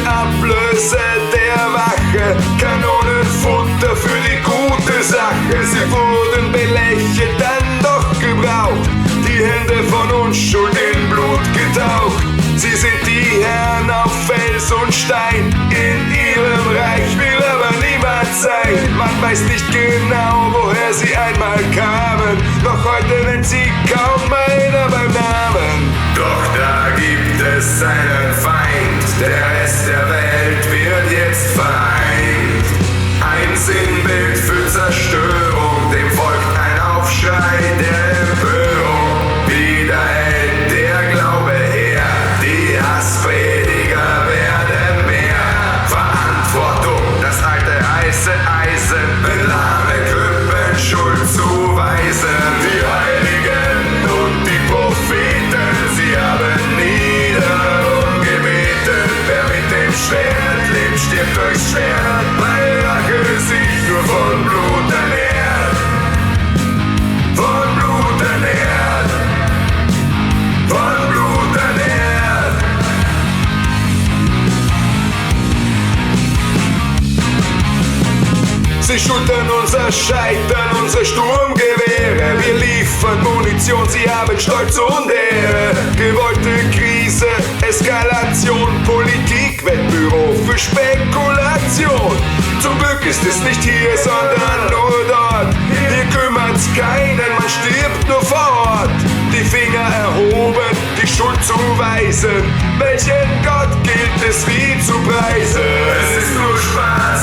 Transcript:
Ablöse der Wache, Kanonenfutter für die gute Sache. Sie wurden belächelt, dann doch gebraucht, die Hände von Unschuld in Blut getaucht. Sie sind die Herren auf Fels und Stein, in ihrem Reich will aber niemand sein. Man weiß nicht genau, woher sie einmal kamen, doch heute nennt sie kaum einer beim Namen. Doch da gibt es einen Feind, der Rest der Welt wird jetzt vereint. Ein Sinnbild für Zerstörung, dem folgt ein Aufschrei der Empörung. Wieder hält der Glaube her, die Hassprediger werden mehr. Verantwortung, das alte heiße Eisen, wenn lahme Krippen Schuld zuweisen. Die Heiligen und die Propheten, sie haben nie darum gebetet. Wer mit dem Schwert lebt, stirbt durchs Schwert, weil Rache sich nur von Blut ernährt. Von Blut ernährt. Von Blut ernährt. Sie schultern unser Scheitern, unsere Sturmgewehre. Wir liefern Munition, sie haben Stolz und Ehre. Gewollte Krise, Eskalation, Politikwettbüro für Spekulation. Zum Glück ist es nicht hier, sondern nur dort. Hier kümmert's keinen, man stirbt nur vor Ort. Die Finger erhoben, die Schuld zuweisen. Welchen Gott gilt es wie zu preisen? Es ist nur Spaß.